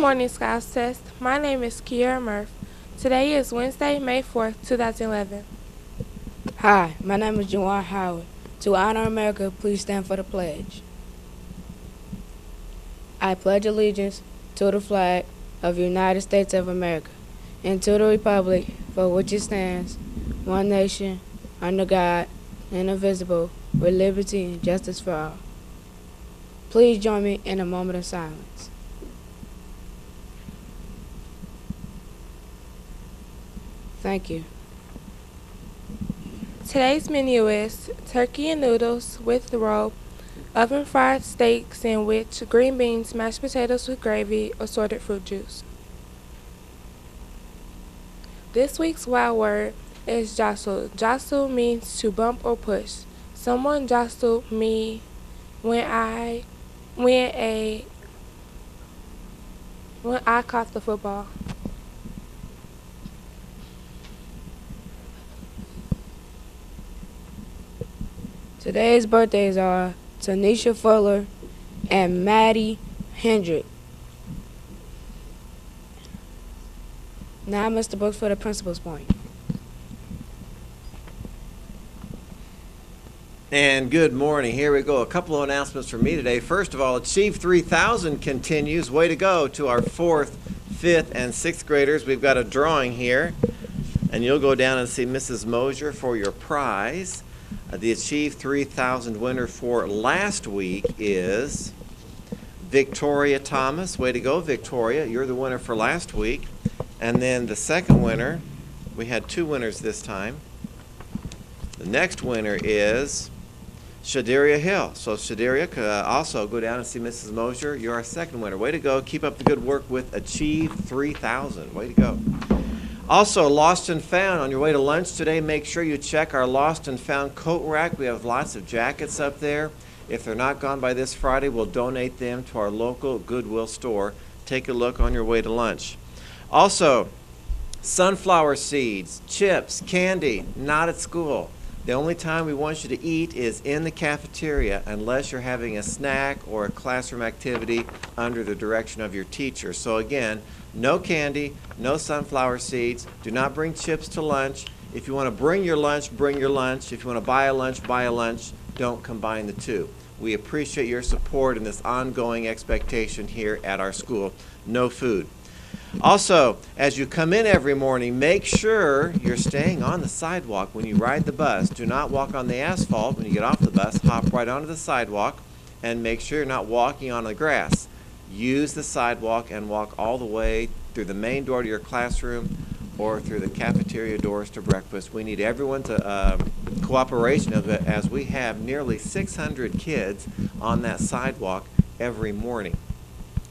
morning, Skiles test. My name is Kiera Murph. Today is Wednesday, May 4th, 2011. Hi, my name is Juwan Howard. To honor America, please stand for the pledge. I pledge allegiance to the flag of the United States of America and to the republic for which it stands, one nation, under God, indivisible, with liberty and justice for all. Please join me in a moment of silence. Thank you. Today's menu is turkey and noodles with roe, oven-fried steak sandwich, green beans, mashed potatoes with gravy, assorted fruit juice. This week's wild word is jostle. Jostle means to bump or push. Someone jostled me when I caught the football. Today's birthdays are Tanisha Fuller and Maddie Hendrick. Now, Mr. Brooks for the principal's point. And good morning. Here we go. A couple of announcements from me today. First of all, Achieve 3000 continues. Way to go to our 4th, 5th, and 6th graders. We've got a drawing here, and you'll go down and see Mrs. Mosier for your prize. The Achieve 3000 winner for last week is Victoria Thomas. Way to go, Victoria. You're the winner for last week. And then the second winner, we had 2 winners this time. The next winner is Shadaria Hill. So Shadaria could also go down and see Mrs. Mosier. You're our second winner. Way to go. Keep up the good work with Achieve 3000. Way to go. Also, Lost and Found. On your way to lunch today, make sure you check our Lost and Found coat rack. We have lots of jackets up there. If they're not gone by this Friday, we'll donate them to our local Goodwill store. Take a look on your way to lunch. Also, sunflower seeds, chips, candy, not at school. The only time we want you to eat is in the cafeteria unless you're having a snack or a classroom activity under the direction of your teacher. So again, no candy, no sunflower seeds. Do not bring chips to lunch. If you want to bring your lunch, bring your lunch. If you want to buy a lunch, buy a lunch. Don't combine the two. We appreciate your support in this ongoing expectation here at our school. No food. Also, as you come in every morning, make sure you're staying on the sidewalk when you ride the bus. Do not walk on the asphalt when you get off the bus. Hop right onto the sidewalk and make sure you're not walking on the grass. Use the sidewalk and walk all the way through the main door to your classroom or through the cafeteria doors to breakfast. We need everyone's cooperation of it as we have nearly 600 kids on that sidewalk every morning.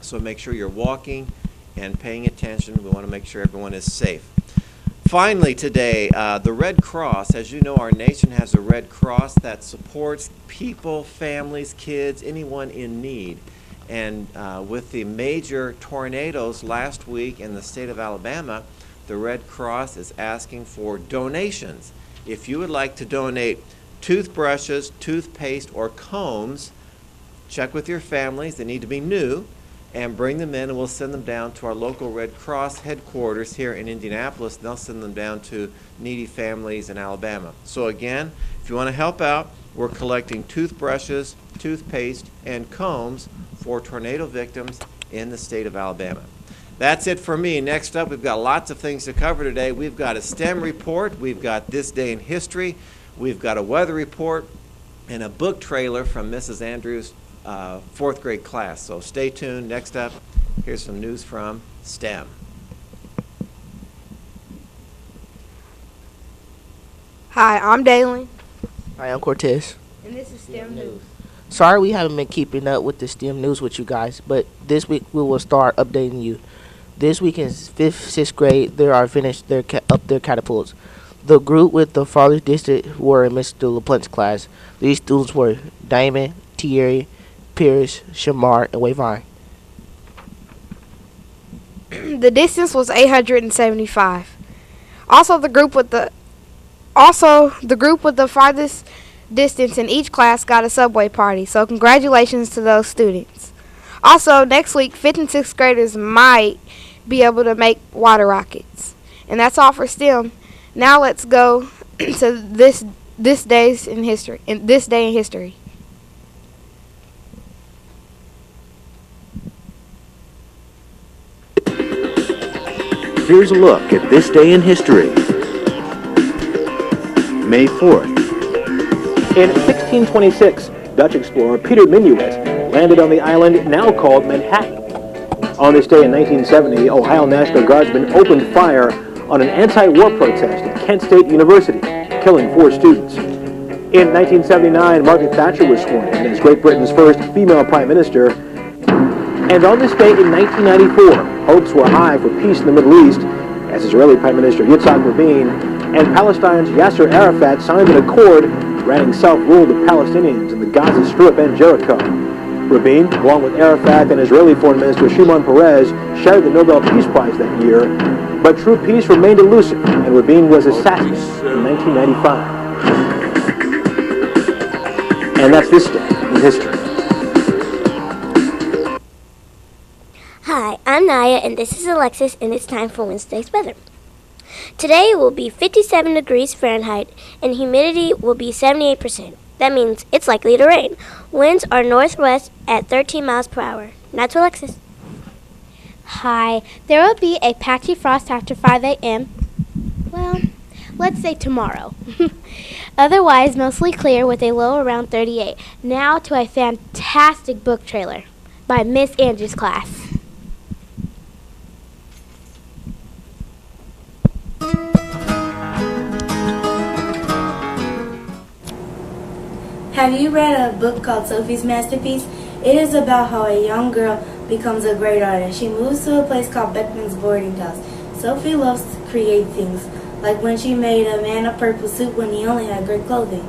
So make sure you're walking and paying attention. We want to make sure everyone is safe. Finally today, the Red Cross. As you know, our nation has a Red Cross that supports people, families, kids, anyone in need. And with the major tornadoes last week in the state of Alabama, the Red Cross is asking for donations. If you would like to donate toothbrushes, toothpaste, or combs, check with your families. They need to be new. And bring them in, and we'll send them down to our local Red Cross headquarters here in Indianapolis. And they'll send them down to needy families in Alabama. So again, if you want to help out, we're collecting toothbrushes, toothpaste, and combs for tornado victims in the state of Alabama. That's it for me. Next up, we've got lots of things to cover today. We've got a STEM report. We've got This Day in History. We've got a weather report and a book trailer from Mrs. Andrews' 4th grade class. So stay tuned. Next up, here's some news from STEM. Hi, I'm Dalen. Hi, I'm Cortez. And this is STEM News. Sorry we haven't been keeping up with the STEM news with you guys, but this week we will start updating you. This week in 5th, 6th grade, they are finished their catapults. The group with the farthest distance were in Mr. LaPlante's class. These students were Diamond, Thierry, Pierce, Shamar, and Wavine. The distance was 875. Also, the group with the farthest distance in each class got a subway party. So congratulations to those students. Also, next week, 5th and 6th graders might be able to make water rockets. And that's all for STEM. Now let's go to this day in history. Here's a look at this day in history. May 4th. In 1626, Dutch explorer Peter Minuit landed on the island now called Manhattan. On this day in 1970, Ohio National Guardsmen opened fire on an anti-war protest at Kent State University, killing 4 students. In 1979, Margaret Thatcher was sworn in as Great Britain's first female prime minister. And on this day in 1994, hopes were high for peace in the Middle East as Israeli Prime Minister Yitzhak Rabin and Palestine's Yasser Arafat signed an accord granting self-rule to Palestinians in the Gaza Strip and Jericho. Rabin, along with Arafat and Israeli Foreign Minister Shimon Peres, shared the Nobel Peace Prize that year, but true peace remained elusive, and Rabin was assassinated in 1995. And that's this day in history. Hi, I'm Naya, and this is Alexis, and it's time for Wednesday's weather. Today will be 57 degrees Fahrenheit, and humidity will be 78%. That means it's likely to rain. Winds are northwest at 13 miles per hour. Now to Alexis. Hi, there will be a patchy frost after 5 a.m. Well, let's say tomorrow. Otherwise, mostly clear with a low around 38. Now to a fantastic book trailer by Miss Angie's class. Have you read a book called Sophie's Masterpiece? It is about how a young girl becomes a great artist. She moves to a place called Beckman's boarding house. Sophie loves to create things, like when she made a man a purple suit when he only had gray clothing.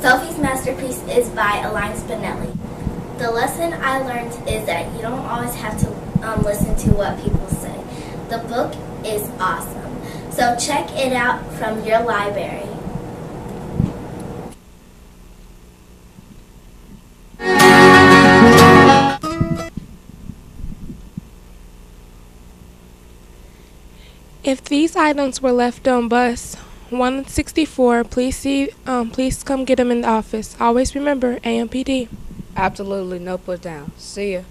Sophie's Masterpiece is by Aline Spinelli. The lesson I learned is that you don't always have to listen to what people say. The book is awesome, so check it out from your library. If these items were left on bus 164, please come get them in the office. Always remember AMPD. Absolutely no put down. See ya.